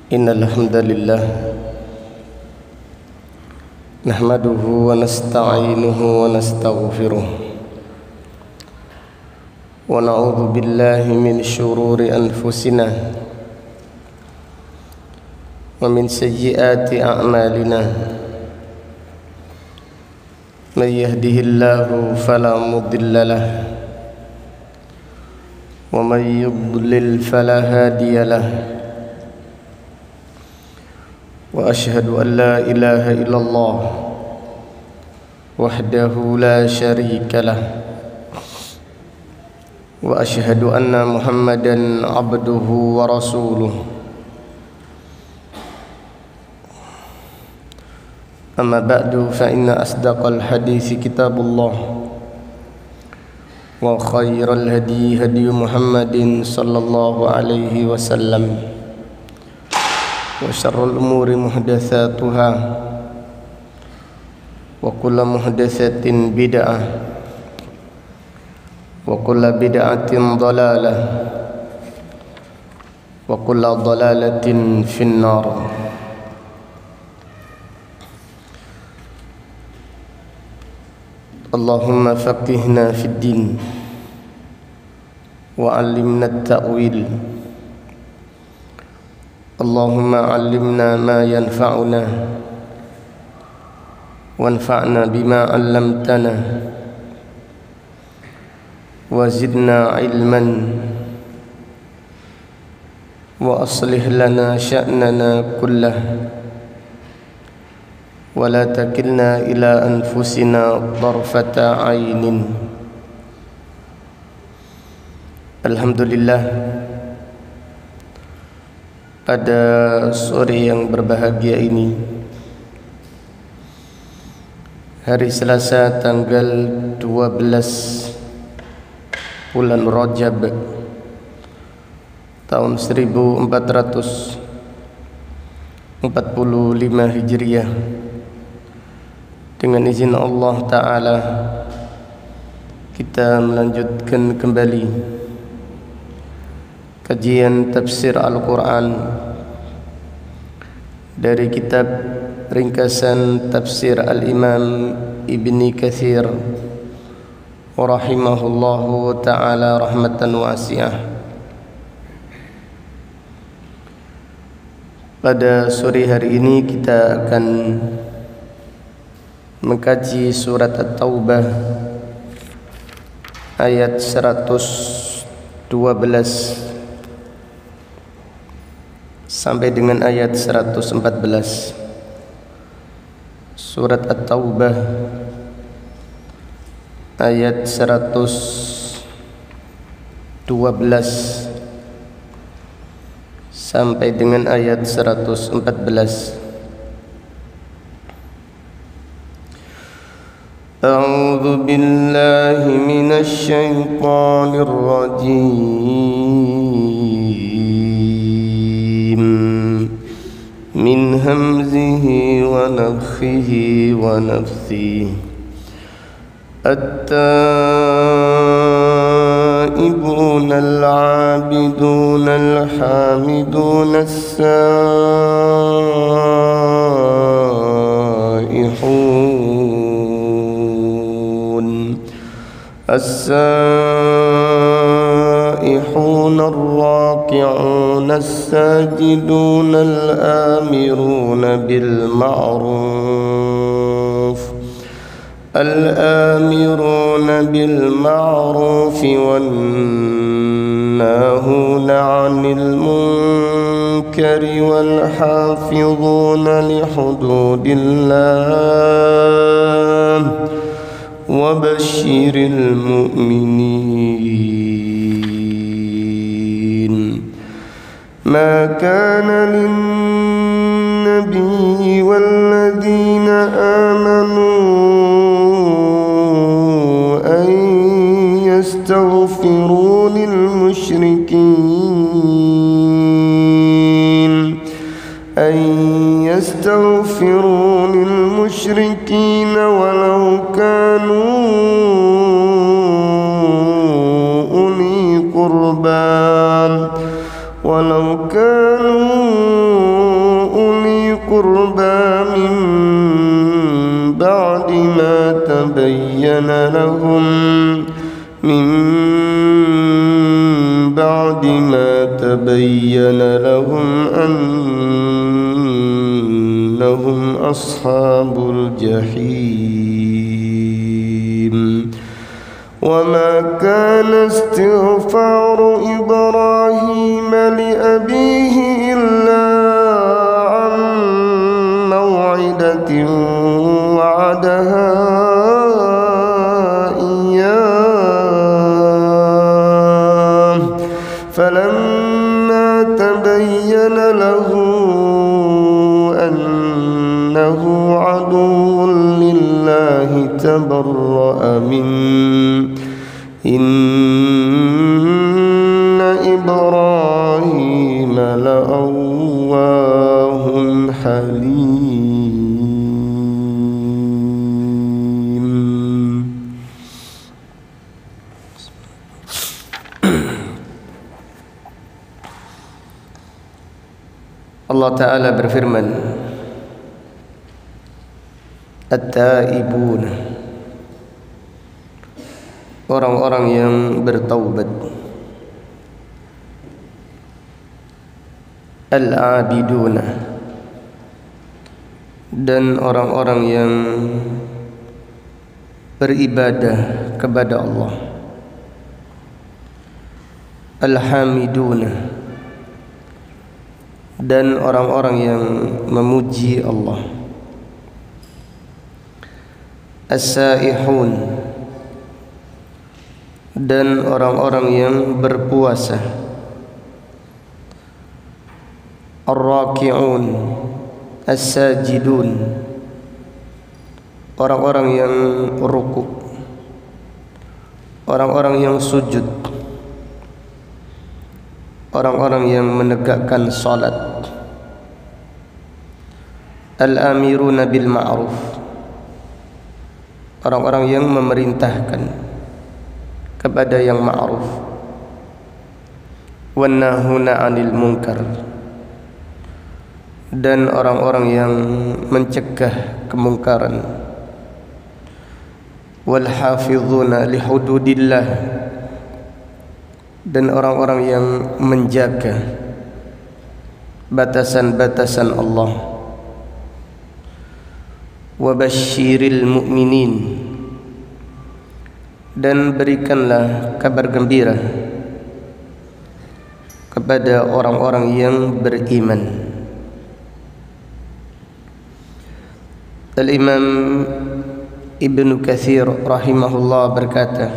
Innal hamdalillah nahmaduhu wa nasta'inuhu wa nastaghfiruh wa na'udzu billahi min syururi anfusina wa min sayyiati a'malina. May yahdihillahu fala mudilla lahu wa may yudlil fala hadiya lahu. Wa ashhadu an la ilaha illallah wahdahu la syarika lah wa ashhadu anna Muhammadan abduhu wa rasuluh. Amma ba'du fa inna asdaqal hadisi kitabullah wa khairal hadi hadi Muhammadin sallallahu alaihi wasallam wa syarrul umuri muhdatsatuha wa kullu muhdatsatin bid'ah wa kullu bid'atin dhalalah wa kullu dhalalatin finnar. Allahumma faqihna fid din wa 'allimna at-ta'wil. Allahumma 'allimna ma yanfa'una wanfa'na bima 'allamtana wa zidna 'ilman wa aslih lana sya'nana kullah wa la takilna ila anfusina tarfata 'ainin. Alhamdulillah, pada sore yang berbahagia ini, hari Selasa tanggal 12 bulan Rajab tahun 1445 Hijriah, dengan izin Allah Ta'ala kita melanjutkan kembali kajian tafsir Al-Quran dari kitab ringkasan tafsir Al-Imam Ibni Katsir rahimahullahu ta'ala rahmatan wasi'ah. Pada sore hari ini kita akan mengkaji surat At-Taubah ayat 112 sampai dengan ayat 114. Surat At-Taubah ayat 112 sampai dengan ayat 114. A'udzu billahi minasy syaithanir rajim. Min hamzihi wa nafthihi wa nafthihi. At-taibuna al-'abiduna al-hamiduna السائحون الراكعون الساجدون الآمرون بالمعروف والناهون عن المنكر والحافظون لحدود الله وبشر المؤمنين. ما كان للنبي والذين آمنوا أن يستغفروا للمشركين ولو كانوا أولي قربى ولو كانوا أولي قربى من بعد ما تبين لهم أنهم أصحاب الجحيم وما كان استغفار إبراهيم لأبيه إلا عن موعدة وعدها إياه فلما تبين له أنه عدو لله تبرأ منه إن إبراهيم لأواه حليم. Allah Ta'ala berfirman, At-taibun, orang-orang yang bertaubat, Al-abiduna, dan orang-orang yang beribadah kepada Allah, Al-hamiduna, dan orang-orang yang memuji Allah, As-saihun, dan orang-orang yang berpuasa, Ar-raki'un, As-sajidun, orang-orang yang rukuk, orang-orang yang sujud, orang-orang yang menegakkan salat, Al-amiruna bil ma'ruf, orang-orang yang memerintahkan kepada yang ma'ruf, wan nahuna 'anil munkar, dan orang-orang yang mencegah kemungkaran, wal hafizuna li hududillah, dan orang-orang yang menjaga batasan-batasan Allah, wa basyiril mu'minin, dan berikanlah kabar gembira kepada orang-orang yang beriman. Al-Imam Ibnu Katsir rahimahullah berkata,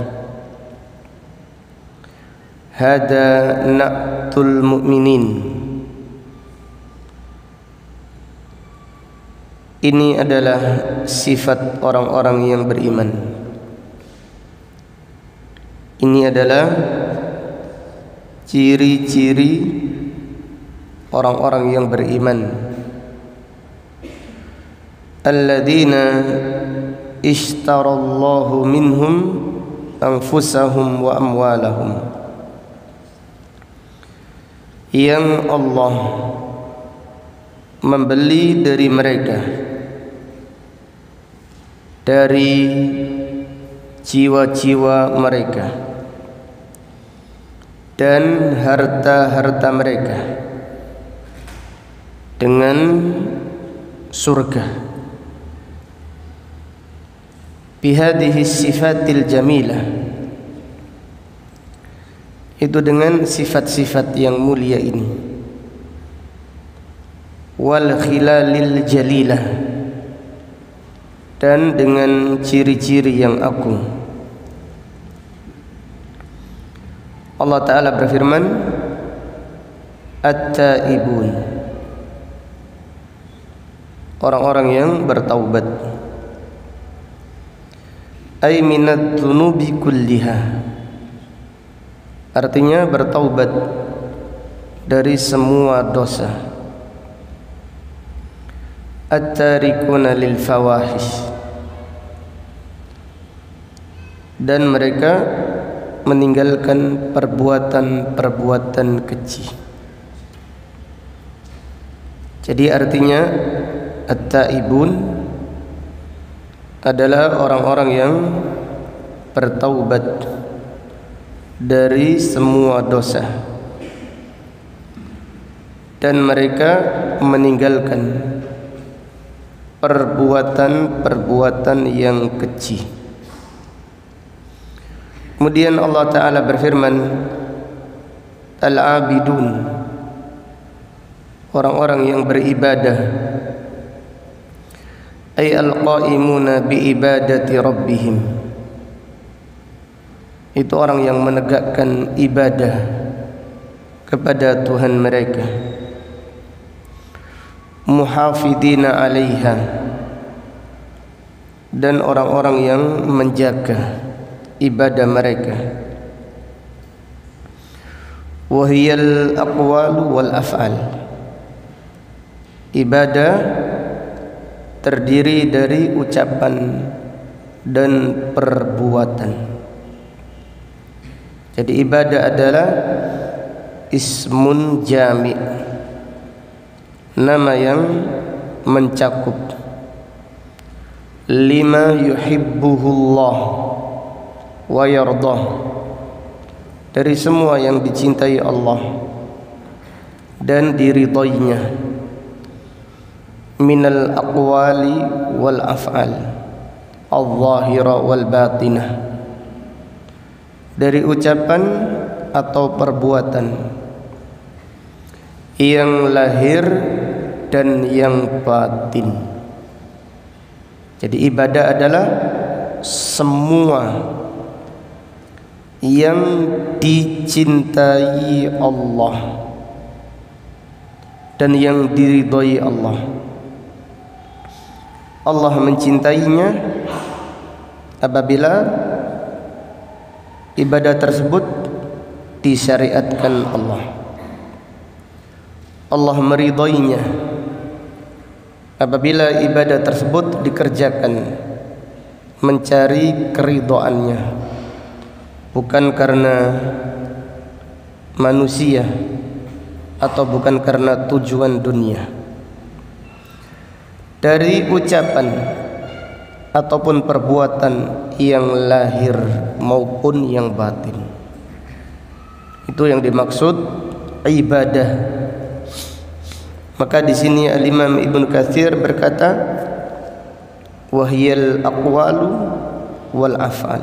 hada na'tul mu'minin, ini adalah sifat orang-orang yang beriman. Ini adalah ciri-ciri orang-orang yang beriman. Alladzina ishtarallahu minhum anfusahum wa amwalahum, yang Allah membeli dari mereka, dari jiwa-jiwa mereka dan harta-harta mereka dengan surga, bihadhihi sifatil jamilah, itu dengan sifat-sifat yang mulia ini, wal khilalil jalilah, dan dengan ciri-ciri yang agung. Allah Ta'ala berfirman, At-taibun, orang-orang yang bertaubat, ay minad dzunubi kulliha, artinya bertaubat dari semua dosa. At-tarikuna lil fawahish, dan mereka meninggalkan perbuatan-perbuatan keji. Jadi artinya at-taibun adalah orang-orang yang bertaubat dari semua dosa dan mereka meninggalkan perbuatan-perbuatan yang keji. Kemudian Allah Ta'ala berfirman, al-abidun, orang-orang yang beribadah, ay al-qaimuna bi ibadati rabbihim, itu orang yang menegakkan ibadah kepada Tuhan mereka, muhafidina 'alaiha, dan orang-orang yang menjaga ibadah mereka, wahiyal aqwalu wal af'al, ibadah terdiri dari ucapan dan perbuatan. Jadi ibadah adalah ismun jami', nama yang mencakup lima yuhibbuhullah wa yardah, dari semua yang dicintai Allah dan diridainya, minal aqwali wal af'al al-zahira wal batinah, dari ucapan atau perbuatan yang lahir dan yang batin. Jadi ibadah adalah semua yang dicintai Allah dan yang diridhai Allah. Allah mencintainya apabila ibadah tersebut disyariatkan Allah. Allah meridainya apabila ibadah tersebut dikerjakan mencari keridhaannya, bukan karena manusia atau bukan karena tujuan dunia. Dari ucapan ataupun perbuatan yang lahir maupun yang batin, itu yang dimaksud ibadah. Maka di sini Al-Imam Ibnu Katsir berkata, wahyal aqwalu wal af'al,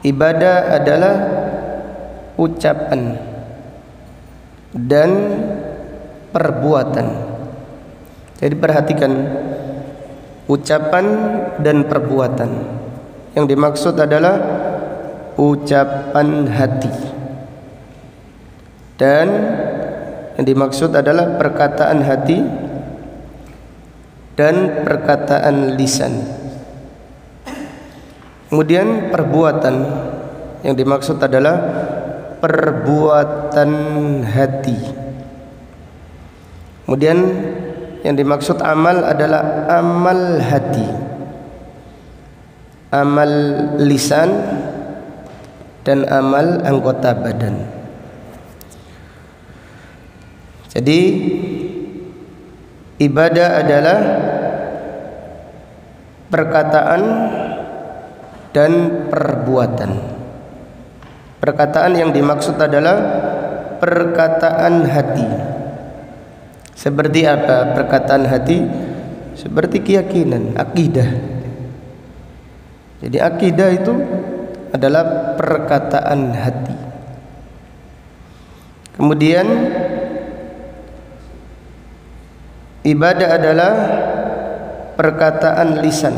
ibadah adalah ucapan dan perbuatan. Jadi perhatikan, ucapan dan perbuatan. Yang dimaksud adalah ucapan hati, dan yang dimaksud adalah perkataan hati dan perkataan lisan. Kemudian perbuatan yang dimaksud adalah perbuatan hati. Kemudian yang dimaksud amal adalah amal hati, amal lisan, dan amal anggota badan. Jadi ibadah adalah perkataan dan perbuatan. Perkataan yang dimaksud adalah perkataan hati. Seperti apa perkataan hati? Seperti keyakinan, akidah. Jadi akidah itu adalah perkataan hati. Kemudian ibadah adalah perkataan lisan,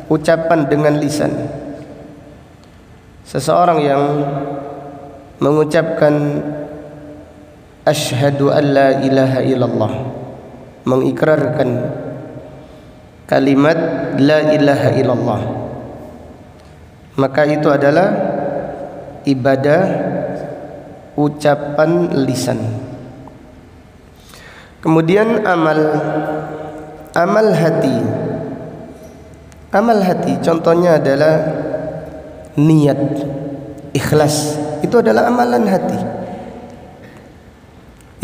ucapan dengan lisan. Seseorang yang mengucapkan asyhadu an la ilaha illallah, mengikrarkan kalimat la ilaha illallah, maka itu adalah ibadah ucapan lisan. Kemudian amal hati. Amal hati contohnya adalah niat, ikhlas. Itu adalah amalan hati.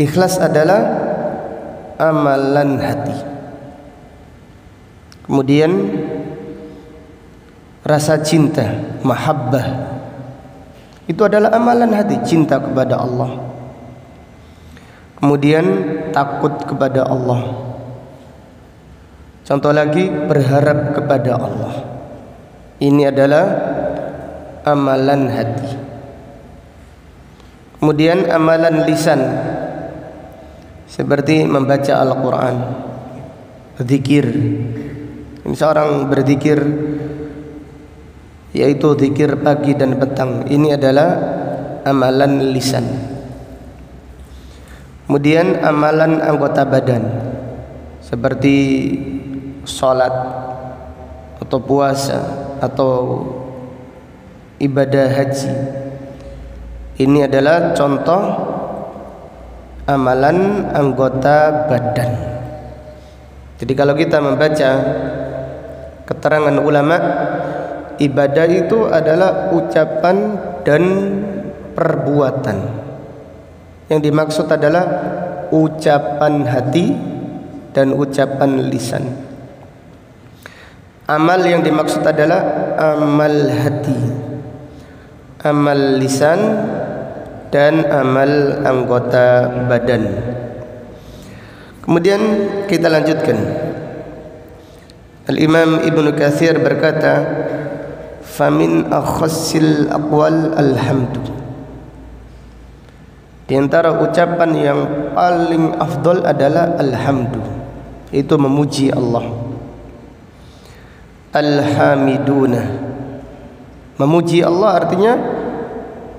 Ikhlas adalah amalan hati. Kemudian rasa cinta, mahabbah, itu adalah amalan hati, cinta kepada Allah. Kemudian takut kepada Allah. Contoh lagi, berharap kepada Allah. Ini adalah amalan hati. Kemudian amalan lisan, seperti membaca Al-Quran, zikir. Ini seorang berzikir, yaitu zikir pagi dan petang. Ini adalah amalan lisan. Kemudian amalan anggota badan, seperti sholat atau puasa atau ibadah haji. Ini adalah contoh amalan anggota badan. Jadi kalau kita membaca keterangan ulama, ibadah itu adalah ucapan dan perbuatan. Yang dimaksud adalah ucapan hati dan ucapan lisan. Amal yang dimaksud adalah amal hati, amal lisan, dan amal anggota badan. Kemudian kita lanjutkan. Al-Imam Ibnu Katsir berkata, "Famin akhassil aqwal alhamdu." Di antara ucapan yang paling afdal adalah alhamdu, itu memuji Allah. Alhamiduna, memuji Allah artinya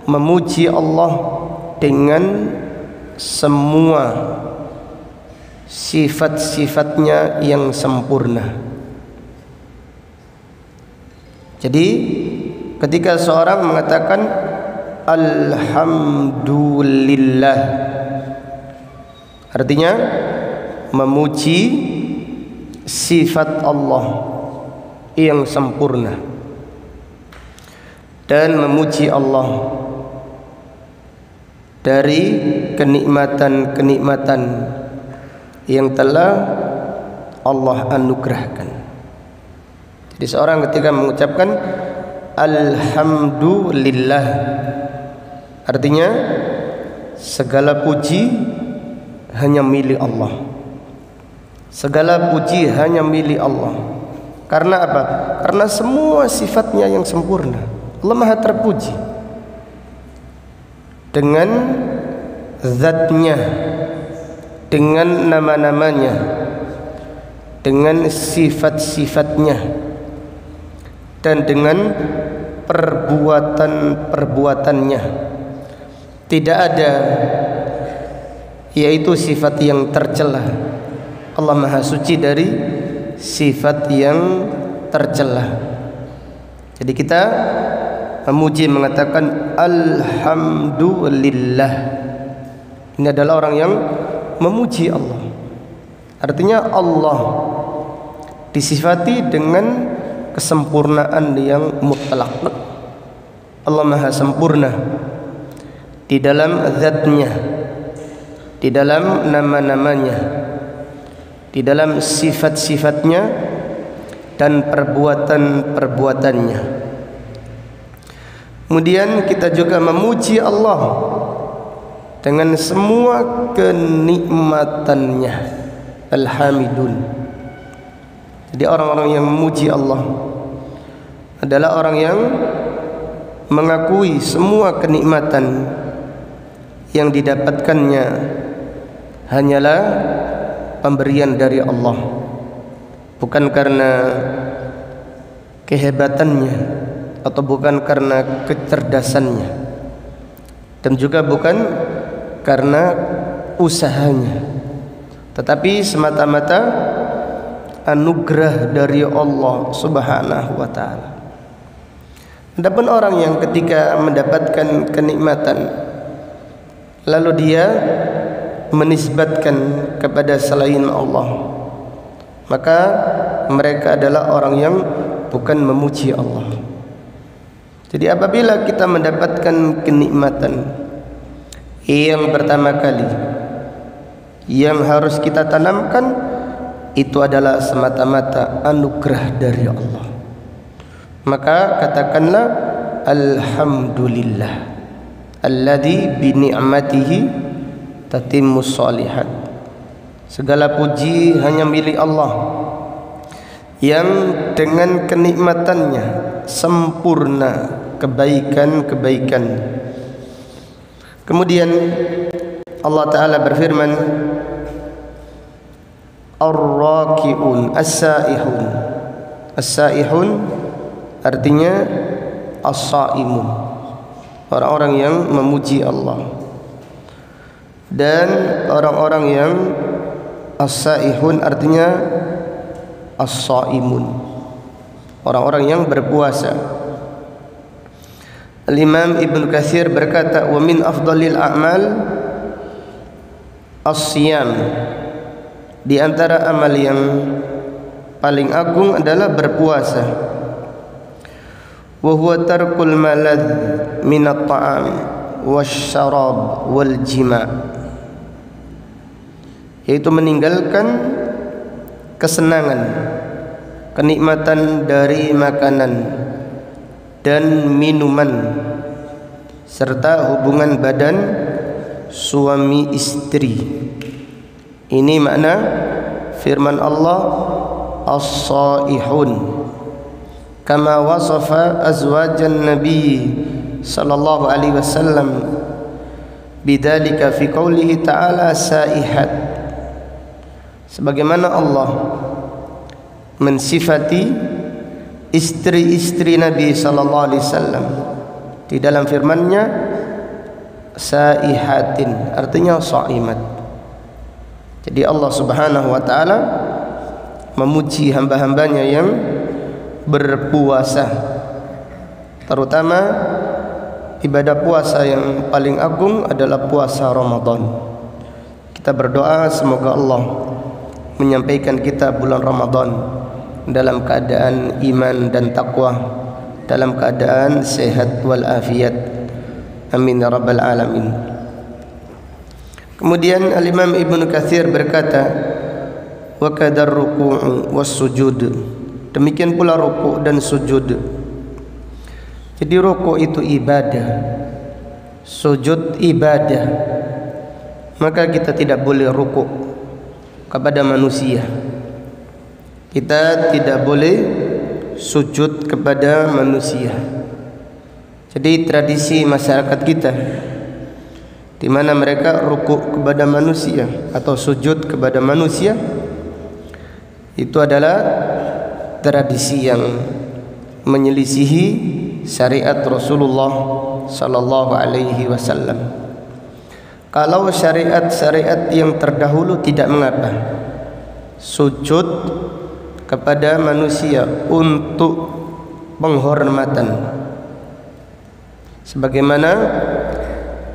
memuji Allah dengan semua sifat-sifatnya yang sempurna. Jadi ketika seorang mengatakan alhamdulillah, artinya memuji sifat Allah yang sempurna dan memuji Allah dari kenikmatan-kenikmatan yang telah Allah anugerahkan. Jadi seorang ketika mengucapkan alhamdulillah, artinya segala puji hanya milik Allah. Segala puji hanya milik Allah. Karena apa? Karena semua sifatnya yang sempurna. Allah Maha terpuji dengan zatnya, dengan nama-namanya, dengan sifat-sifatnya, dan dengan perbuatan-perbuatannya. Tidak ada yaitu sifat yang tercela. Allah Maha suci dari sifat yang tercela. Jadi kita memuji, mengatakan alhamdulillah. Ini adalah orang yang memuji Allah. Artinya Allah disifati dengan kesempurnaan yang mutlak. Allah Maha sempurna di dalam zatnya, di dalam nama-namanya, di dalam sifat-sifatnya dan perbuatan-perbuatannya. Kemudian kita juga memuji Allah dengan semua kenikmatannya. Alhamidun. Jadi orang-orang yang memuji Allah adalah orang yang mengakui semua kenikmatan yang didapatkannya hanyalah pemberian dari Allah, bukan karena kehebatannya atau bukan karena kecerdasannya, dan juga bukan karena usahanya, tetapi semata-mata anugerah dari Allah Subhanahu wa ta'ala. Adapun orang yang ketika mendapatkan kenikmatan lalu dia menisbatkan kepada selain Allah, maka mereka adalah orang yang bukan memuji Allah. Jadi apabila kita mendapatkan kenikmatan yang pertama kali, yang harus kita tanamkan itu adalah semata-mata anugerah dari Allah. Maka katakanlah alhamdulillah alladzi bi ni'matihi tatimmus shalihat. Segala puji hanya milik Allah yang dengan kenikmatannya sempurna kebaikan-kebaikan. Kemudian Allah Ta'ala berfirman, Ar-Raki'un As-Sa'ihun. As-Sa'ihun artinya As-Sa'imun, orang-orang yang memuji Allah. Dan orang-orang yang As-Sa'ihun artinya As-Sa'imun, orang-orang yang berpuasa. Al-Imam Ibn Katsir berkata, wa min afdalil a'mal as-siyam, di antara amal yang paling agung adalah berpuasa. Wa huwa tarkul maladh min at-ta'am wasyarab wal jima', yaitu meninggalkan kesenangan, kenikmatan dari makanan dan minuman serta hubungan badan suami istri. Ini makna firman Allah as-saihun, kama wasafa azwajan nabi sallallahu alaihi wasallam bidzalika fi qoulihi ta'ala saihat, sebagaimana Allah mensifati istri-istri Nabi sallallahu alaihi wasallam di dalam firman-Nya saihatin, artinya shaimat. Jadi Allah Subhanahu wa taala memuji hamba-hambanya yang berpuasa, terutama ibadah puasa yang paling agung adalah puasa Ramadan. Kita berdoa semoga Allah menyampaikan kita bulan Ramadan dalam keadaan iman dan taqwa, dalam keadaan sehat wal afiat. Amin ya rabbal alamin. Kemudian Al-Imam Ibn Katsir berkata, wa kadar ruku' was sujud, demikian pula ruku' dan sujud. Jadi ruku' itu ibadah, sujud ibadah. Maka kita tidak boleh ruku' kepada manusia, kita tidak boleh sujud kepada manusia. Jadi tradisi masyarakat kita di mana mereka rukuk kepada manusia atau sujud kepada manusia, itu adalah tradisi yang menyelisihi syariat Rasulullah sallallahu alaihi wasallam. Kalau syariat-syariat yang terdahulu tidak mengapa sujud kepada manusia untuk penghormatan, sebagaimana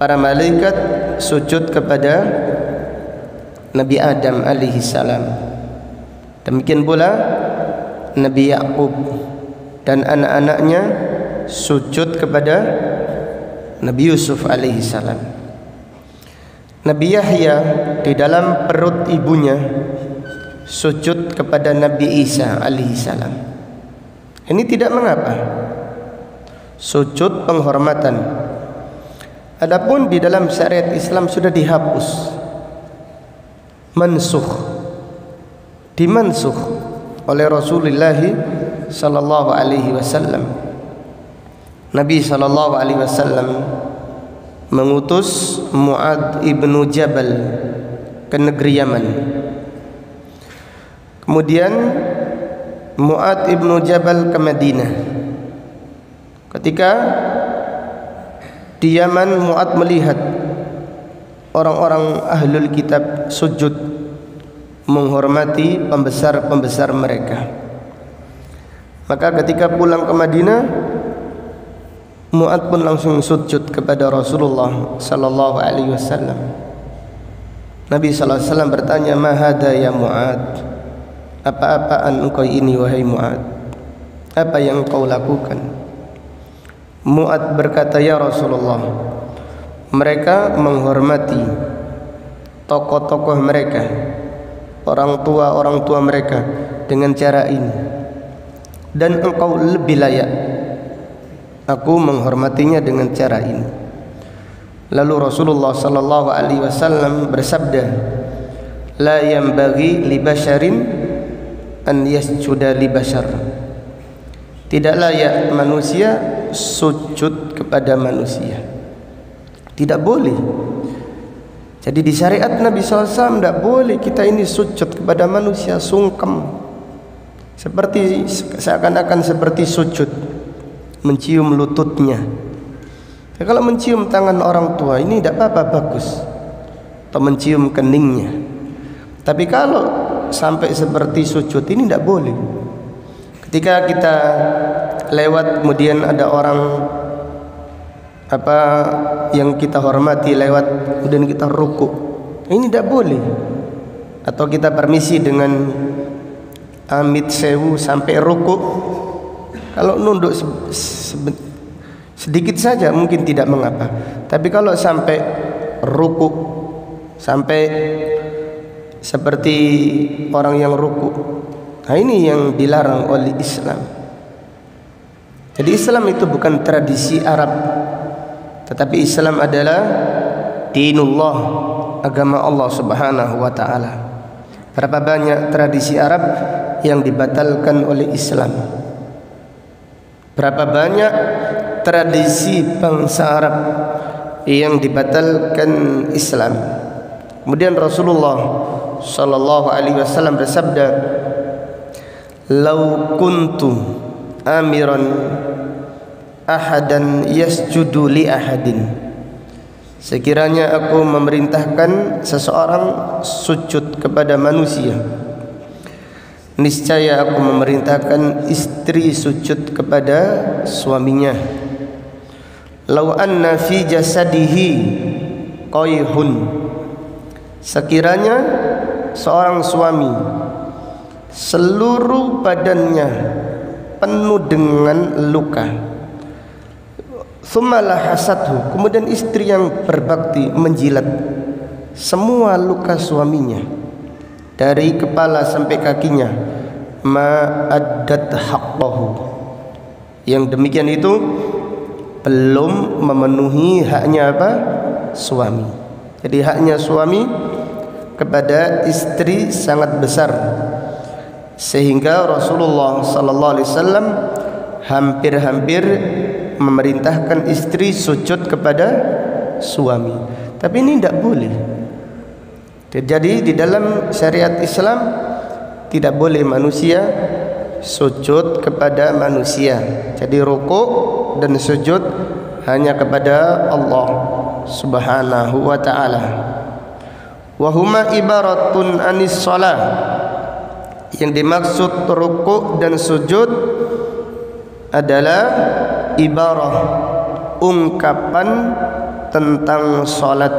para malaikat sujud kepada Nabi Adam alaihi salam. Demikian pula Nabi Yakub dan anak-anaknya sujud kepada Nabi Yusuf alaihi salam. Nabi Yahya di dalam perut ibunya sujud kepada Nabi Isa alaihi salam. Ini tidak mengapa, sujud penghormatan. Adapun di dalam syariat Islam sudah dihapus, mansukh, dimansukh oleh Rasulullah sallallahu alaihi wasallam. Nabi sallallahu alaihi wasallam mengutus Mu'adz ibnu Jabal ke negeri Yaman. Kemudian Mu'adz ibnu Jabal ke Madinah. Ketika di Yaman, Mu'adz melihat orang-orang ahlul kitab sujud menghormati pembesar-pembesar mereka. Maka ketika pulang ke Madinah, Mu'adz pun langsung sujud kepada Rasulullah sallallahu alaihi wasallam. Nabi sallallahu alaihi wasallam bertanya, "Ma hada ya Mu'adz?" Apa-apaan engkau ini wahai Mu'adz? Apa yang engkau lakukan? Mu'adz berkata, "Ya Rasulullah, mereka menghormati tokoh-tokoh mereka, orang tua mereka dengan cara ini, dan engkau lebih layak aku menghormatinya dengan cara ini. Lalu Rasulullah sallallahu alaihi wasallam bersabda, la yanbaghi li basharin an yasjuda li bashar. Tidak layak manusia sujud kepada manusia. Tidak boleh. Jadi di syariat Nabi SAW tidak boleh kita ini sujud kepada manusia, sungkem, seperti seakan-akan seperti sujud, mencium lututnya. Ya, kalau mencium tangan orang tua ini tidak apa-apa, bagus, atau mencium keningnya. Tapi kalau sampai seperti sujud ini tidak boleh. Ketika kita lewat kemudian ada orang yang kita hormati lewat, kemudian kita rukuk, ini tidak boleh. Atau kita permisi dengan amit sewu sampai rukuk. Kalau nunduk sedikit saja mungkin tidak mengapa. Tapi kalau sampai rukuk, sampai seperti orang yang rukuk, nah ini yang dilarang oleh Islam. Jadi Islam itu bukan tradisi Arab, tetapi Islam adalah dinullah, agama Allah Subhanahu wa taala. Berapa banyak tradisi Arab yang dibatalkan oleh Islam? Berapa banyak tradisi bangsa Arab yang dibatalkan Islam? Kemudian Rasulullah sallallahu alaihi wasallam bersabda, "Lau kuntu amiran ahadan yasjudu li ahadin." Sekiranya aku memerintahkan seseorang sujud kepada manusia, niscaya aku memerintahkan istri sujud kepada suaminya. Lau anna fi jasadihi qayhun. Sekiranya seorang suami seluruh badannya penuh dengan luka, thumma hasathu, kemudian istri yang berbakti menjilat semua luka suaminya dari kepala sampai kakinya, ma'addat haqqahu, yang demikian itu belum memenuhi haknya suami. Jadi haknya suami kepada istri sangat besar, sehingga Rasulullah sallallahu alaihi wasallam hampir-hampir memerintahkan istri sujud kepada suami. Tapi ini tidak boleh. Jadi di dalam syariat Islam tidak boleh manusia sujud kepada manusia. Jadi rukuk dan sujud hanya kepada Allah Subhanahu wa taala. Wa huma ibaratun anis shalah. Yang dimaksud rukuk dan sujud adalah ibarah, ungkapan tentang salat.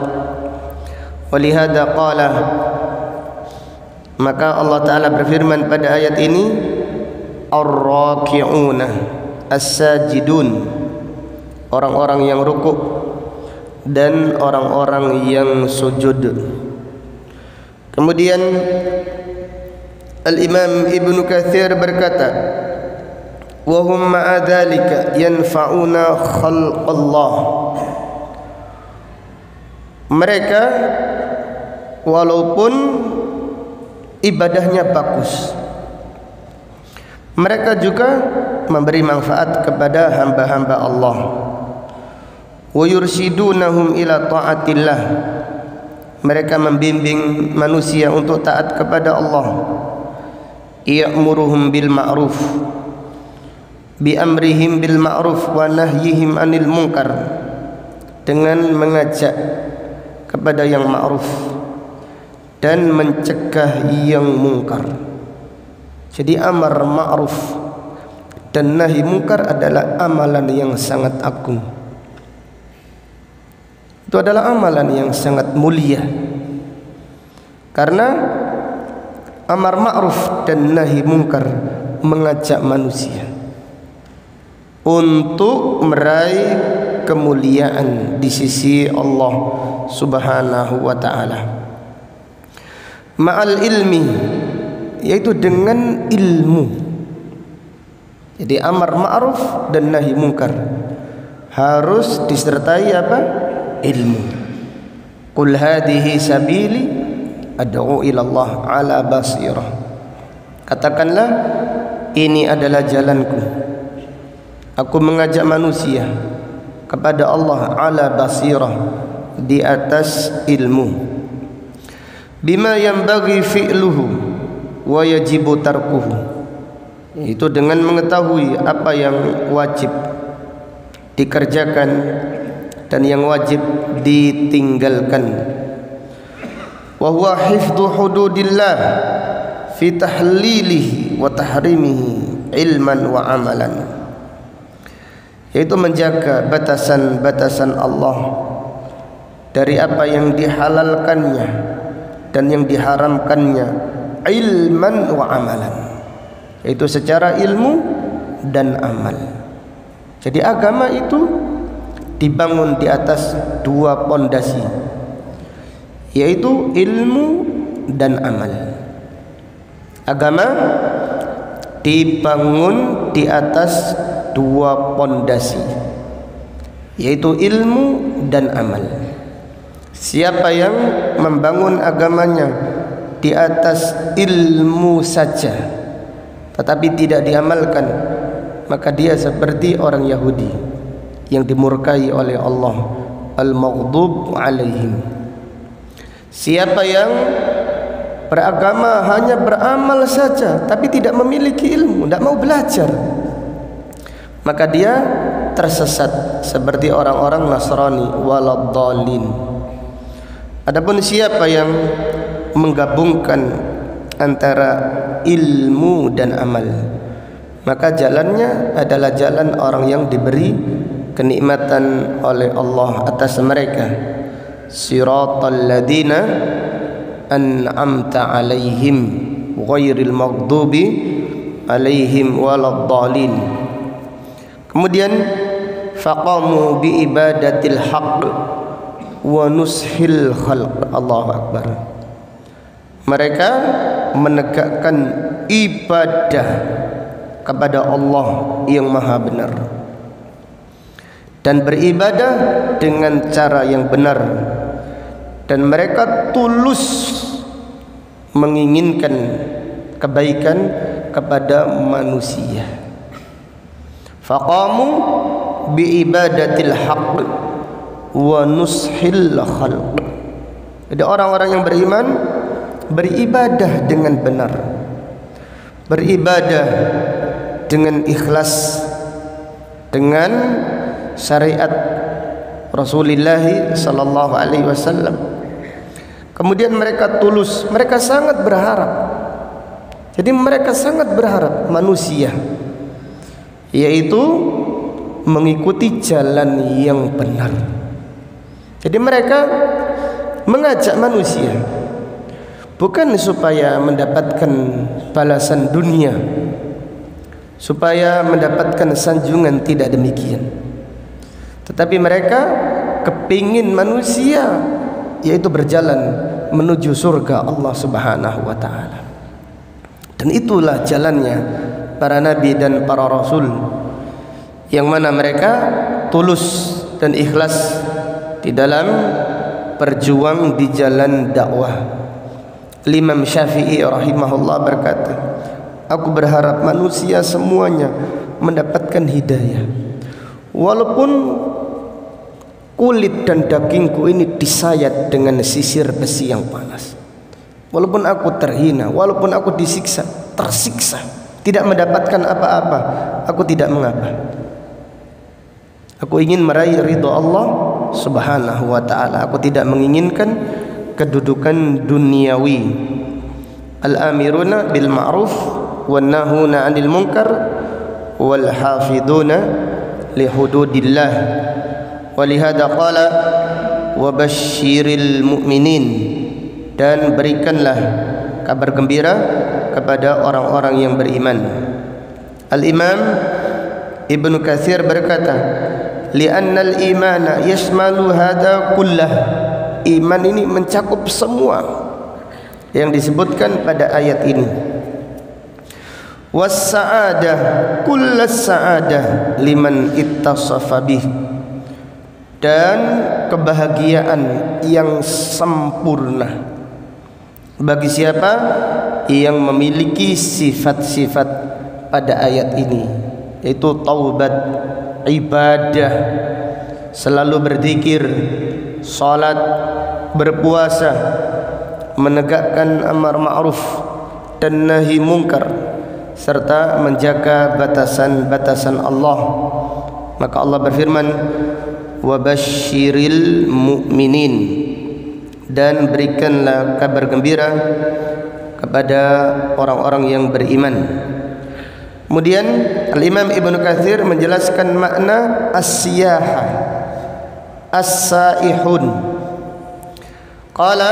Walihada qala, maka Allah Ta'ala berfirman pada ayat ini, ar-raki'una as-sajidun, orang-orang yang rukuk dan orang-orang yang sujud. Kemudian Al-Imam Ibn Katsir berkata, wa hum ma'a dzalika yanfa'una khalqallah. Mereka walaupun ibadahnya bagus, mereka juga memberi manfaat kepada hamba-hamba Allah. Wa yursidunahum ila ta'atillah. Mereka membimbing manusia untuk taat kepada Allah. Ya'muruhum bil ma'ruf, bi amrihim bil ma'ruf wa nahyihim anil munkar, dengan mengajak kepada yang ma'ruf dan mencegah yang mungkar. Jadi amar ma'ruf dan nahi mungkar adalah amalan yang sangat agung. Itu adalah amalan yang sangat mulia, karena amar ma'ruf dan nahi mungkar mengajak manusia untuk meraih kemuliaan di sisi Allah Subhanahu wa ta'ala. ma'al ilmi, yaitu dengan ilmu. Jadi amar ma'ruf dan nahi mungkar harus disertai apa? Ilmu. Qul hadhihi sabili ad'u ila Allah ala basirah. Katakanlah, ini adalah jalanku, aku mengajak manusia kepada Allah ala basirah, di atas ilmu. Bima yanbaghi fi'luhu wa yajibu tarkuhu, itu dengan mengetahui apa yang wajib dikerjakan dan yang wajib ditinggalkan. Wa huwa hifdhu hududillah fi tahlilihi wa tahrimihi ilman wa amalan, yaitu menjaga batasan-batasan Allah dari apa yang dihalalkannya dan yang diharamkannya, ilman wa amalan, yaitu secara ilmu dan amal. Jadi agama itu dibangun di atas dua pondasi, yaitu ilmu dan amal. Agama dibangun di atas dua pondasi, yaitu ilmu dan amal. Siapa yang membangun agamanya di atas ilmu saja tetapi tidak diamalkan, maka dia seperti orang Yahudi yang dimurkai oleh Allah, al-maghdub alaihim. Siapa yang beragama hanya beramal saja tapi tidak memiliki ilmu, tidak mau belajar, maka dia tersesat seperti orang-orang Nasrani, waladhdallin. Adapun siapa yang menggabungkan antara ilmu dan amal, maka jalannya adalah jalan orang yang diberi kenikmatan oleh Allah atas mereka. Siratal ladzina an'amta alaihim ghairil maghdubi alaihim waladdallin. Kemudian faqamu bi ibadatil haqq wa nushil khalq. Allahu akbar. Mereka menegakkan ibadah kepada Allah yang maha benar dan beribadah dengan cara yang benar, dan mereka tulus menginginkan kebaikan kepada manusia. Faqamu bi ibadatil haqq wa nushil khalq. Jadi orang-orang yang beriman beribadah dengan benar, beribadah dengan ikhlas, dengan syariat Rasulullah sallallahu alaihi wasallam. Kemudian mereka tulus, mereka sangat berharap. Jadi mereka sangat berharap manusia yaitu mengikuti jalan yang benar. Jadi mereka mengajak manusia bukan supaya mendapatkan balasan dunia, supaya mendapatkan sanjungan, tidak demikian. Tetapi mereka kepingin manusia yaitu berjalan menuju surga Allah Subhanahu wa taala. Dan itulah jalannya para nabi dan para rasul, yang mana mereka tulus dan ikhlas di dalam berjuang di jalan dakwah. Imam Syafi'i rahimahullah berkata, aku berharap manusia semuanya mendapatkan hidayah, walaupun kulit dan dagingku ini disayat dengan sisir besi yang panas, walaupun aku terhina, walaupun aku disiksa, tersiksa, tidak mendapatkan apa-apa, aku tidak mengapa. Aku ingin meraih ridha Allah Subhanahu wa ta'ala. Aku tidak menginginkan kedudukan duniawi. Al-amiruna bil ma'ruf wan nahuna 'anil munkar wal hafiduna li hududillah. Walihada qala wa basyiril mu'minin, dan berikanlah kabar gembira kepada orang-orang yang beriman. Al-Imam Ibnu Katsir berkata, li'annal imana yashmalu hadha kullah. Iman ini mencakup semua. yang disebutkan pada ayat ini. Was-sa'adah kullas sa'adah liman ittasafa bih, dan kebahagiaan yang sempurna bagi siapa yang memiliki sifat-sifat pada ayat ini, yaitu taubat, ibadah, selalu berzikir, salat, berpuasa, menegakkan amar ma'ruf dan nahi mungkar, serta menjaga batasan-batasan Allah. Maka Allah berfirman, wa basyiril mu'minin, dan berikanlah kabar gembira kepada orang-orang yang beriman. Kemudian Al-Imam Ibnu Katsir menjelaskan makna as-siyaha, as-saihun. Qala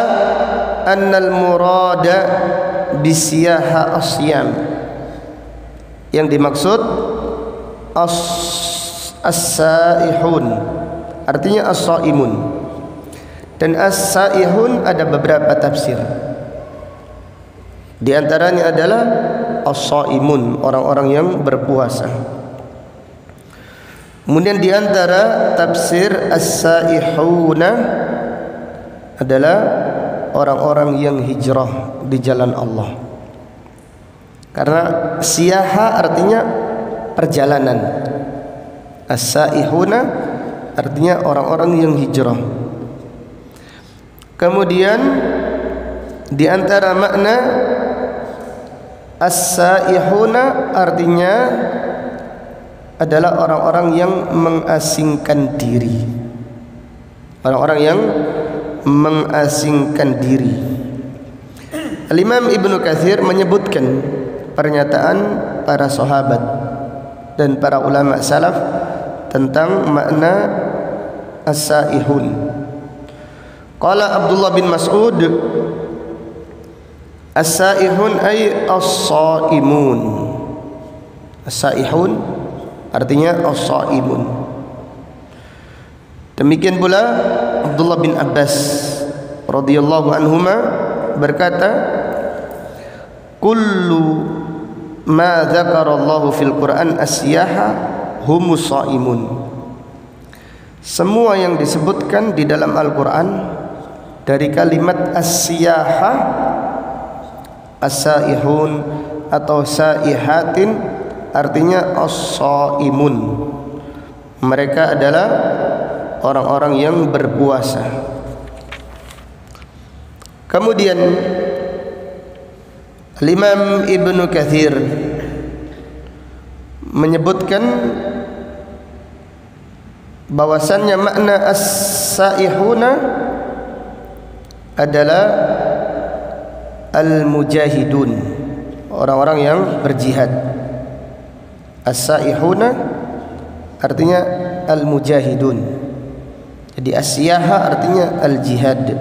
annal murada bisiyaha asyam, yang dimaksud as-saihun artinya as-saimun, dan as-saihun ada beberapa tafsir. Di antaranya adalah as-saimun, orang-orang yang berpuasa. Kemudian di antara tafsir as-saihuna adalah orang-orang yang hijrah di jalan Allah. Karena siyaha artinya perjalanan, as-saihuna artinya orang-orang yang hijrah. Kemudian di antara makna as-saihuna artinya adalah orang-orang yang mengasingkan diri. Orang-orang yang mengasingkan diri. Al-Imam Ibnu Katsir menyebutkan pernyataan para sahabat dan para ulama salaf tentang makna as-saihun. Qala Abdullah bin Mas'ud, as-saihun ay as-saimun. As-saihun artinya as-saimun. Demikian pula Abdullah bin Abbas radhiyallahu anhuma berkata, kullu ma dzakarallahu fil Qur'an as-siyaha humus saimun. Semua yang disebutkan di dalam Al-Qur'an dari kalimat as-siyaha, as-saihun atau saihatin artinya as-saimun. Mereka adalah orang-orang yang berpuasa. Kemudian Imam Ibnu Katsir menyebutkan bahwasannya makna as-saihuna adalah al-mujahidun, orang-orang yang berjihad. As-saihuna artinya al-mujahidun. Jadi as-siyaha artinya al-jihad.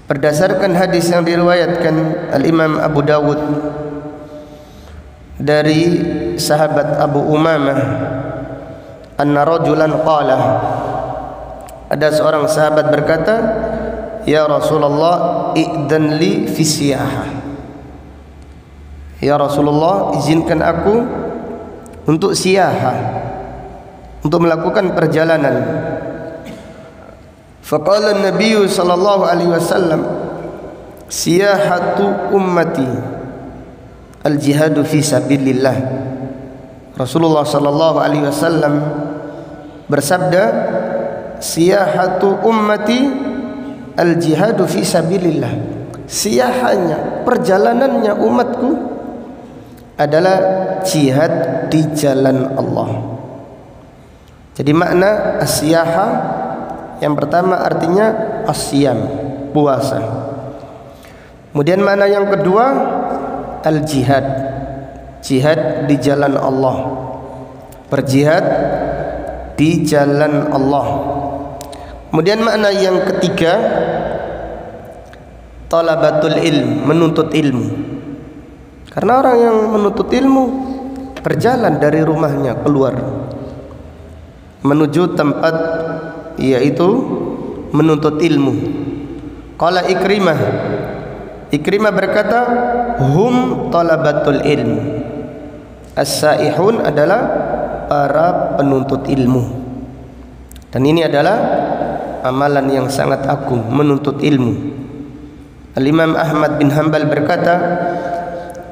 Berdasarkan hadis yang diriwayatkan Al-Imam Abu Dawud dari sahabat Abu Umamah, anna rajulan qala, ada seorang sahabat berkata, ya Rasulullah, i'dan li fi siyaha. Ya Rasulullah, izinkan aku untuk siyaha, untuk melakukan perjalanan. Faqala an-nabiy sallallahu alaihi wasallam, siyahatu ummati al-jihadu fi sabilillah. Rasulullah sallallahu alaihi wasallam bersabda, siyahatu ummati al-jihadu fi sabilillah. Siyahanya, perjalanannya umatku adalah jihad di jalan Allah. Jadi makna as-siyaha yang pertama artinya as-siyam, puasa. Kemudian makna yang kedua al-jihad, jihad di jalan Allah, berjihad di jalan Allah. Kemudian makna yang ketiga talabatul ilm, menuntut ilmu. Karena orang yang menuntut ilmu berjalan dari rumahnya keluar menuju tempat yaitu menuntut ilmu. Qala Ikrimah, Ikrimah berkata, hum talabatul ilm. As-saihun adalah para penuntut ilmu. Dan ini adalah amalan yang sangat agung, menuntut ilmu. Al-Imam Ahmad bin Hanbal berkata,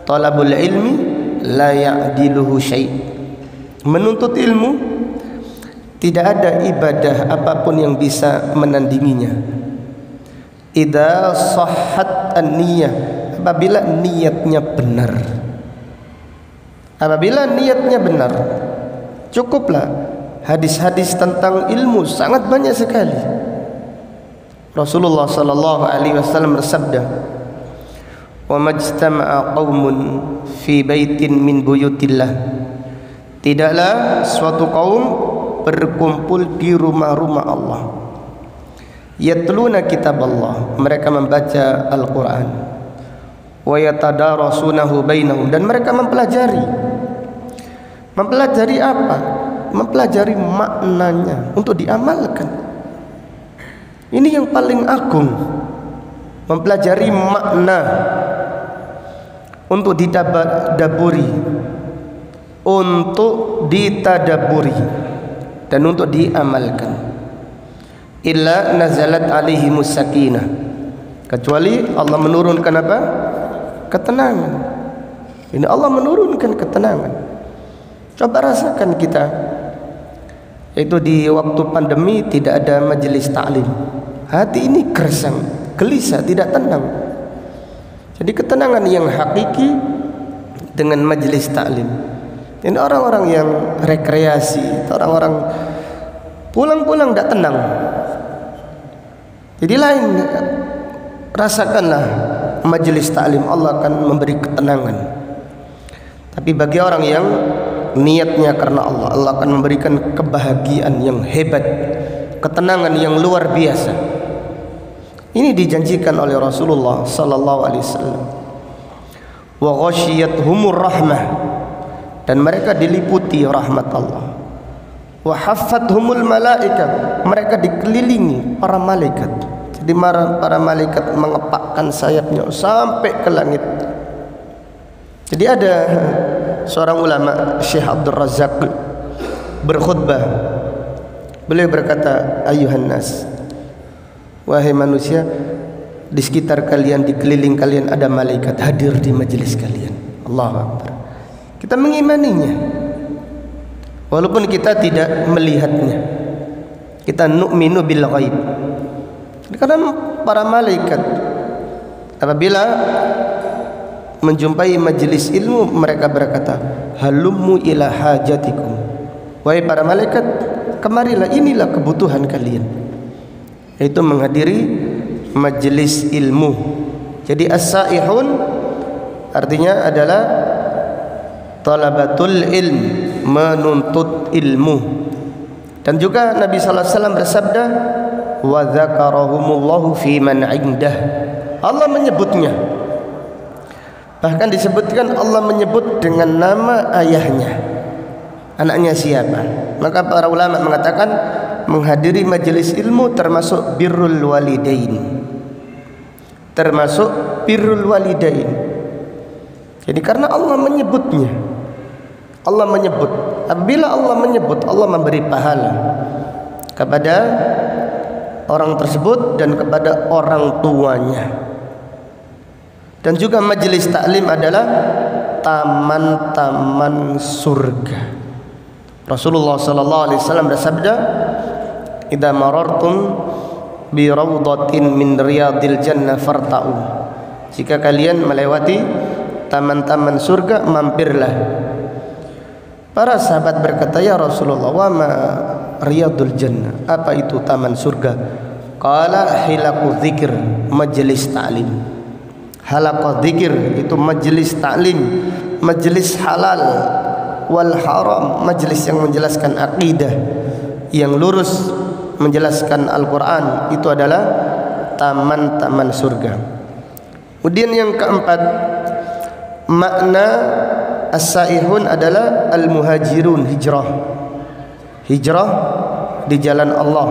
talabul ilmi la ya'diluhu syai'. Menuntut ilmu tidak ada ibadah apapun yang bisa menandinginya. Idza sahhat an-niyyah, apabila niatnya benar. Apabila niatnya benar, cukuplah. Hadis-hadis tentang ilmu sangat banyak sekali. Rasulullah sallallahu alaihi wasallam bersabda, "Wa majtama'a qaumun fi baitin min buyutillah." Tidaklah suatu kaum berkumpul di rumah-rumah Allah. Yatluna kitab Allah, mereka membaca Al-Quran. Wa yatadarasunahu bainahum, dan mereka mempelajari. Mempelajari apa? Mempelajari maknanya untuk diamalkan. Ini yang paling agung. Mempelajari makna untuk ditadaburi, untuk ditadaburi dan untuk diamalkan. Illa nazalat alaihimus sakinah, kecuali Allah menurunkan apa? Ketenangan. Ini Allah menurunkan ketenangan. Coba rasakan kita, itu di waktu pandemi tidak ada majelis ta'lim, hati ini gersang, gelisah, tidak tenang. Jadi ketenangan yang hakiki dengan majelis ta'lim. Ini orang-orang yang rekreasi, orang-orang pulang-pulang tidak tenang. Jadi lain, rasakanlah majelis ta'lim, Allah akan memberi ketenangan. Tapi bagi orang yang niatnya karena Allah, Allah akan memberikan kebahagiaan yang hebat, ketenangan yang luar biasa. Ini dijanjikan oleh Rasulullah sallallahu alaihi wasallam. Wa ghasyiyatuhumur rahmah, dan mereka diliputi rahmat Allah. Wa haffathumul malaika, mereka dikelilingi para malaikat. Jadi para malaikat mengepakkan sayapnya sampai ke langit. Jadi ada seorang ulama, Syekh Abdul Razak, berkhutbah. Beliau berkata, ayuhan nas, wahai manusia, di sekitar kalian, di keliling kalian ada malaikat hadir di majelis kalian. Allahu Akbar. Kita mengimaninya walaupun kita tidak melihatnya. Kita nu'minu bil ghaib. Karena para malaikat apabila menjumpai majelis ilmu, mereka berkata, halummu ila hajatikum. Wahai para malaikat, kemarilah, inilah kebutuhan kalian, yaitu menghadiri majelis ilmu. Jadi as-saihun artinya adalah talabatul ilm, menuntut ilmu. Dan juga Nabi sallallahu alaihi wasallam bersabda, wa dzakarahumullahu fi man 'indah. Allah menyebutnya, bahkan disebutkan Allah menyebut dengan nama ayahnya, anaknya siapa. Maka para ulama mengatakan menghadiri majelis ilmu termasuk birrul walidain, termasuk birrul walidain. Jadi karena Allah menyebutnya, Allah menyebut. Apabila Allah menyebut, Allah memberi pahala kepada orang tersebut dan kepada orang tuanya. Dan juga majelis taklim adalah taman-taman surga. Rasulullah sallallahu alaihi wasallam bersabda, "Idza marartum bi rawdatin min riyadil jannah farta'u." Jika kalian melewati taman-taman surga, mampirlah. Para sahabat berkata, "Ya Rasulullah, wa ma riyadul jannah?" Apa itu taman surga? Qala hilaku dzikr, majelis taklim. Halaqah dzikir itu majelis taklim, majelis halal wal haram, majelis yang menjelaskan akidah yang lurus, menjelaskan Al-Quran. Itu adalah taman-taman surga. Kemudian yang keempat, makna as-saihun adalah al-muhajirun, hijrah. Hijrah di jalan Allah.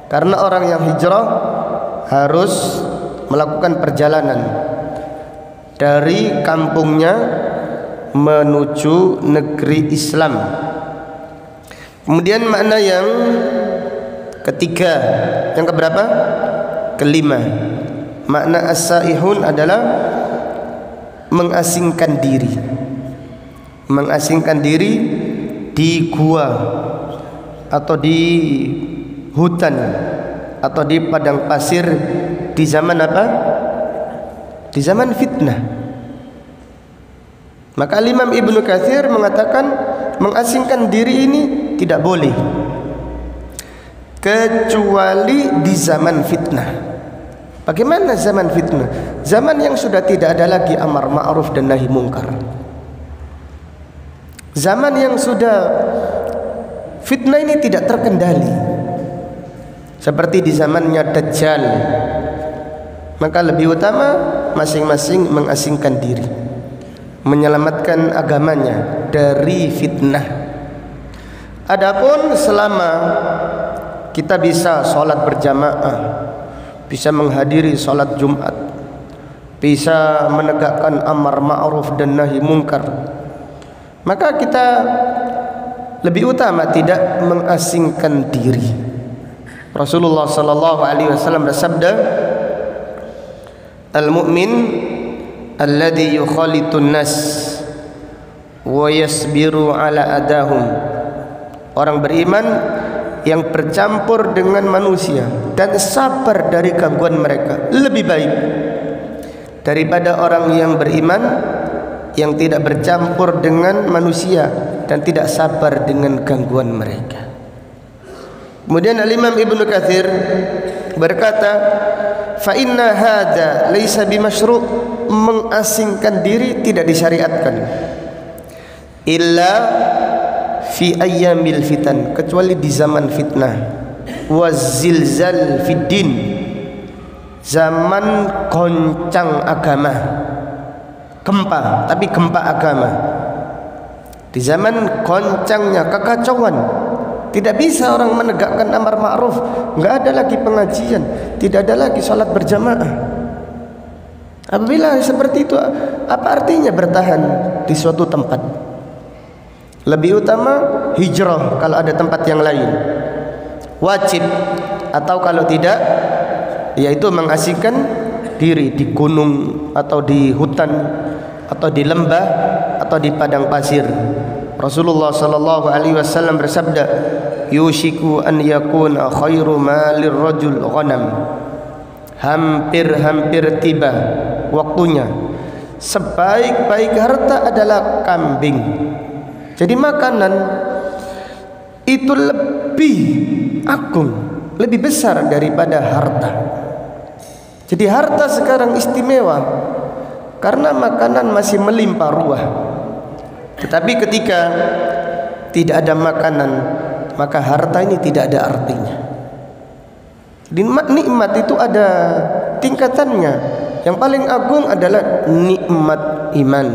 Karena orang yang hijrah harus melakukan perjalanan dari kampungnya menuju negeri Islam. Kemudian makna yang ketiga, yang keberapa? Kelima. Makna as-saihun adalah mengasingkan diri. Mengasingkan diri di gua atau di hutan atau di padang pasir di zaman apa? Di zaman fitnah. Maka Imam Ibnu Katsir mengatakan mengasingkan diri ini tidak boleh kecuali di zaman fitnah. Bagaimana zaman fitnah? Zaman yang sudah tidak ada lagi amar ma'ruf dan nahi mungkar. Zaman yang sudah fitnah ini tidak terkendali, seperti di zamannya Dajjal. Maka lebih utama masing-masing mengasingkan diri, menyelamatkan agamanya dari fitnah. Adapun selama kita bisa sholat berjamaah, bisa menghadiri sholat Jumat, bisa menegakkan amar ma'ruf dan nahi mungkar, maka kita lebih utama tidak mengasingkan diri. Rasulullah sallallahu alaihi wasallam bersabda, "Al-mu'min alladhi yukhalitun nas wa yasbiru ala adahum." Orang beriman yang bercampur dengan manusia dan sabar dari gangguan mereka lebih baik daripada orang yang beriman yang tidak bercampur dengan manusia dan tidak sabar dengan gangguan mereka. Kemudian Al-Imam Ibnu Katsir berkata, fa inna hadza laisa bimasyru', mengasingkan diri tidak disyariatkan illa fi ayyamil fitan, kecuali di zaman fitnah, wazilzal fid din, zaman goncang agama, gempa, tapi gempa agama. Di zaman goncangnya kekacauan, tidak bisa orang menegakkan amar ma'ruf, enggak ada lagi pengajian, tidak ada lagi salat berjamaah. Apabila seperti itu, apa artinya bertahan di suatu tempat? Lebih utama hijrah kalau ada tempat yang lain, wajib, atau kalau tidak yaitu mengasingkan diri di gunung atau di hutan atau di lembah atau di padang pasir. Rasulullah sallallahu alaihi wasallam bersabda, yushiku an yakuna khairu malir rajul ghanam. Hampir tiba waktunya sebaik-baik harta adalah kambing. Jadi makanan itu lebih agung, lebih besar daripada harta. Jadi harta sekarang istimewa karena makanan masih melimpah ruah. Tetapi ketika tidak ada makanan, maka harta ini tidak ada artinya. Nikmat itu ada tingkatannya. Yang paling agung adalah nikmat iman.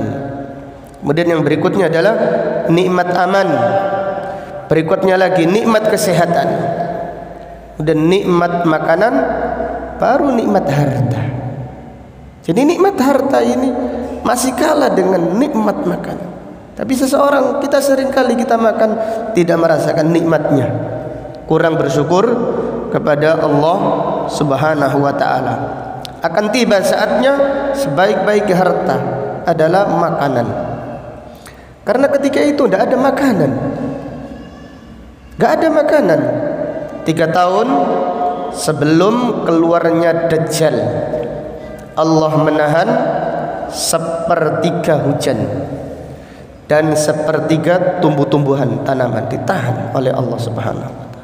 Kemudian yang berikutnya adalah nikmat aman. Berikutnya lagi nikmat kesehatan. Dan nikmat makanan, baru nikmat harta. Jadi nikmat harta ini masih kalah dengan nikmat makanan. Tapi seseorang, kita seringkali kita makan tidak merasakan nikmatnya, kurang bersyukur kepada Allah Subhanahu wa ta'ala. Akan tiba saatnya sebaik-baik harta adalah makanan. Karena ketika itu tidak ada makanan, tidak ada makanan. 3 tahun sebelum keluarnya Dajjal, Allah menahan 1/3 hujan dan 1/3 tumbuh-tumbuhan tanaman, ditahan oleh Allah Subhanahu wa ta'ala.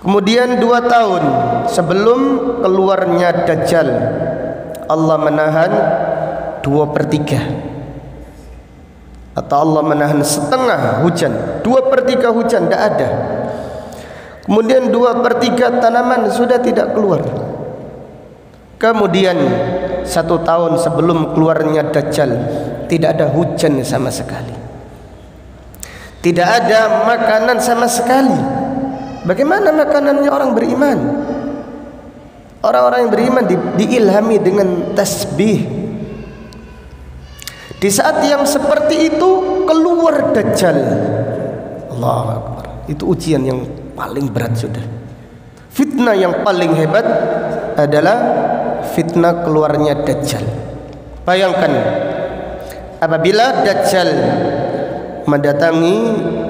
Kemudian 2 tahun sebelum keluarnya Dajjal, Allah menahan 2/3, atau Allah menahan setengah hujan, 2/3 hujan tidak ada. Kemudian 2/3 tanaman sudah tidak keluar. Kemudian 1 tahun sebelum keluarnya Dajjal, tidak ada hujan sama sekali, tidak ada makanan sama sekali. Bagaimana makanannya orang beriman? Orang-orang yang beriman diilhami dengan tasbih. Di saat yang seperti itu keluar Dajjal. Allahu Akbar. Itu ujian yang paling berat sudah. Fitnah yang paling hebat adalah fitnah keluarnya Dajjal. Bayangkan apabila Dajjal mendatangi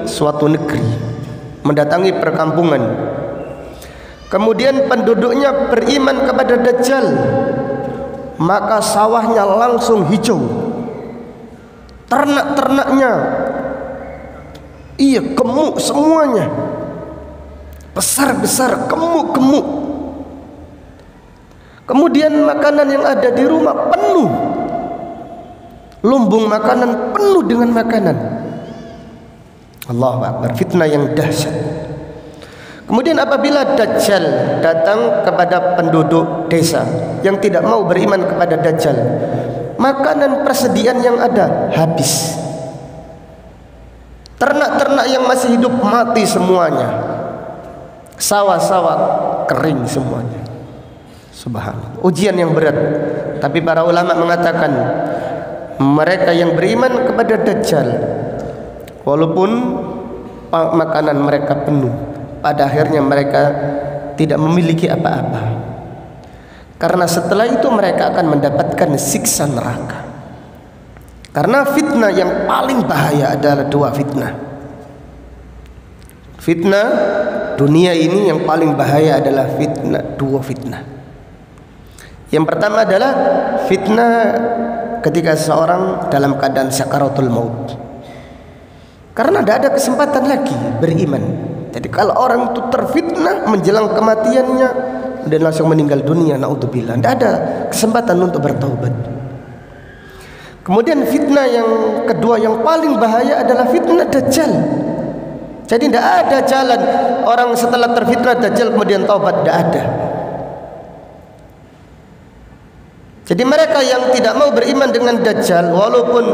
suatu negeri, mendatangi perkampungan, kemudian penduduknya beriman kepada Dajjal, maka sawahnya langsung hijau, ternak-ternaknya gemuk semuanya, besar-besar, gemuk-gemuk. Kemudian makanan yang ada di rumah penuh, lumbung makanan penuh dengan makanan. Allahu Akbar, fitnah yang dahsyat. Kemudian apabila Dajjal datang kepada penduduk desa yang tidak mau beriman kepada Dajjal, makanan persediaan yang ada habis. Ternak-ternak yang masih hidup mati semuanya. Sawah-sawah kering semuanya. Subhanallah. Ujian yang berat. Tapi para ulama mengatakan mereka yang beriman kepada Dajjal, walaupun makanan mereka penuh, pada akhirnya mereka tidak memiliki apa-apa. Karena setelah itu mereka akan mendapatkan siksa neraka. Karena fitnah yang paling bahaya adalah dua fitnah. Fitnah dunia ini yang paling bahaya adalah dua fitnah. Yang pertama adalah fitnah ketika seseorang dalam keadaan sakaratul maut. Karena tidak ada kesempatan lagi beriman. Jadi kalau orang itu terfitnah menjelang kematiannya dan langsung meninggal dunia, naudzubillah, tidak ada kesempatan untuk bertaubat. Kemudian fitnah yang kedua yang paling bahaya adalah fitnah Dajjal. Jadi tidak ada jalan orang setelah terfitnah Dajjal kemudian taubat, tidak ada. Jadi mereka yang tidak mau beriman dengan Dajjal, walaupun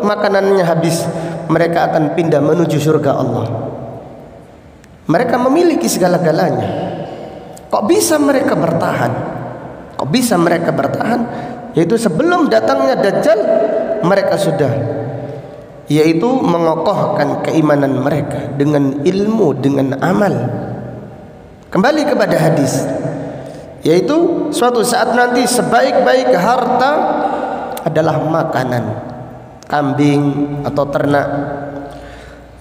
makanannya habis, mereka akan pindah menuju surga Allah. Mereka memiliki segala-galanya. Kok bisa mereka bertahan? Kok bisa mereka bertahan? Yaitu sebelum datangnya Dajjal, mereka sudah, yaitu mengokohkan keimanan mereka dengan ilmu, dengan amal. Kembali kepada hadis, yaitu suatu saat nanti sebaik-baik harta adalah makanan kambing atau ternak.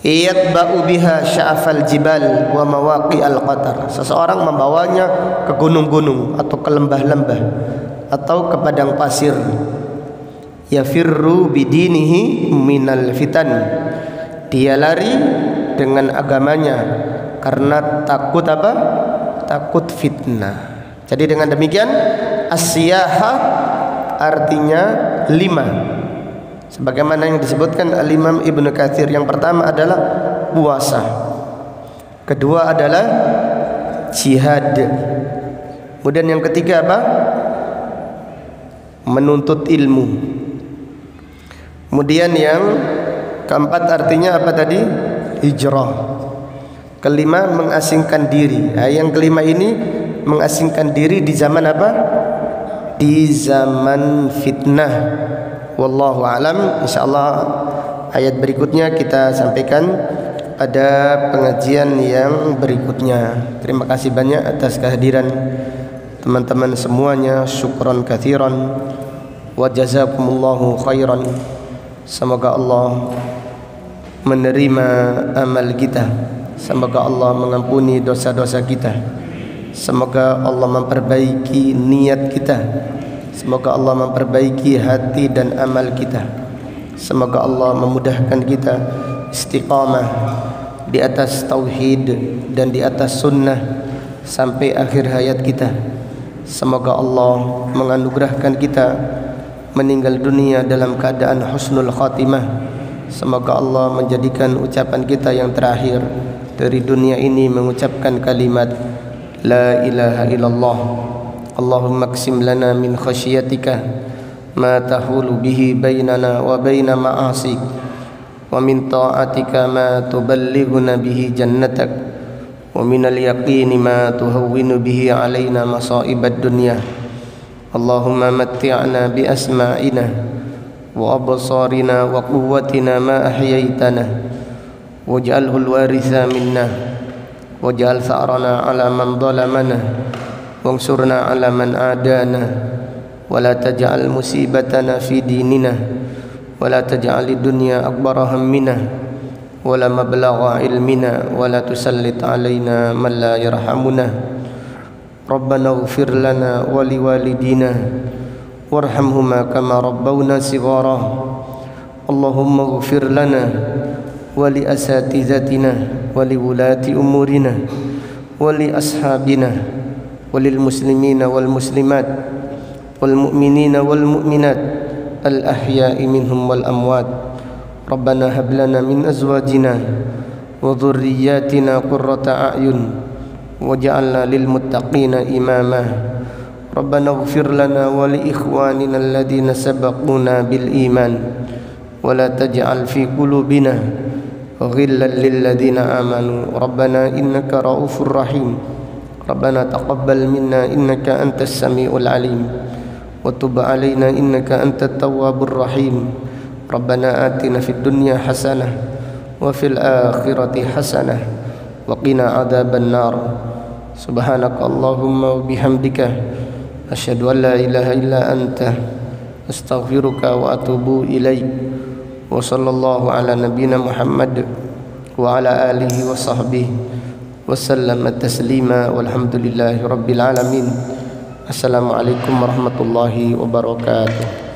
Yatba'u biha sya'afal jibal wa mawaqi'al qatar. Seseorang membawanya ke gunung-gunung atau ke lembah-lembah atau ke padang pasir. Yafirru bidinihi minal fitan. Dia lari dengan agamanya karena takut apa? Takut fitnah. Jadi dengan demikian as-siyahah artinya 5. Sebagaimana yang disebutkan Al-Imam Ibnu Katsir, yang pertama adalah puasa, kedua adalah jihad, kemudian yang ketiga apa? Menuntut ilmu, kemudian yang keempat artinya apa tadi? Hijrah, kelima mengasingkan diri. Nah, yang kelima ini mengasingkan diri di zaman apa? Di zaman fitnah. Wallahu alam. Insyaallah ayat berikutnya kita sampaikan pada pengajian yang berikutnya. Terima kasih banyak atas kehadiran teman-teman semuanya. Syukran katsiran wa jazakumullahu khairan. Semoga Allah menerima amal kita. Semoga Allah mengampuni dosa-dosa kita. Semoga Allah memperbaiki niat kita. Semoga Allah memperbaiki hati dan amal kita. Semoga Allah memudahkan kita istiqamah di atas tauhid dan di atas sunnah sampai akhir hayat kita. Semoga Allah menganugerahkan kita meninggal dunia dalam keadaan husnul khatimah. Semoga Allah menjadikan ucapan kita yang terakhir dari dunia ini mengucapkan kalimat La ilaha illallah. Allahumma qsim lana min khasyiatika ma tahulu bihi bainana wa baina ma'asik wa min ta'atika ma tuballighuna bihi jannatak ومن اليقين ما تهون به علينا مصائب الدنيا اللهم متعنا بأسماعنا وأبصارنا وقوتنا ما أحييتنا واجعله الوارث منا واجعل ثأرنا على من ظلمنا وانصرنا على من عادانا ولا تجعل مصيبتنا في ديننا ولا تجعل الدنيا أكبر همنا ولا مبلغ علمنا ولا تسلط علينا من لا يرحمنا ربنا اغفر لنا ولوالدينا وارحمهما كما ربونا صغارا اللهم اغفر لنا ولأساتذتنا ولولاة أمورنا ولأصحابنا وللمسلمين والمسلمات والمؤمنين والمؤمنات الأحياء منهم والأموات ربنا هب لنا من أزواجنا وذرياتنا قرة أعين واجعلنا للمتقين إماما ربنا اغفر لنا ولإخواننا الذين سبقونا بالإيمان ولا تجعل في قلوبنا غلا للذين آمنوا ربنا إنك رؤوف رحيم ربنا تقبل منا إنك أنت السميع العليم وتب علينا إنك أنت التواب الرحيم ربنا آتنا في الدنيا حسنة وفي الآخرة حسنة وقنا عذاب النار سبحانك اللهم وبحمدك أشهد أن لا إله إلا أنت أستغفرك وأتوب إليك وصلى الله على نبينا محمد وعلى آله وصحبه وسلم تسليما والحمد لله رب العالمين. Assalamualaikum warahmatullahi wabarakatuh.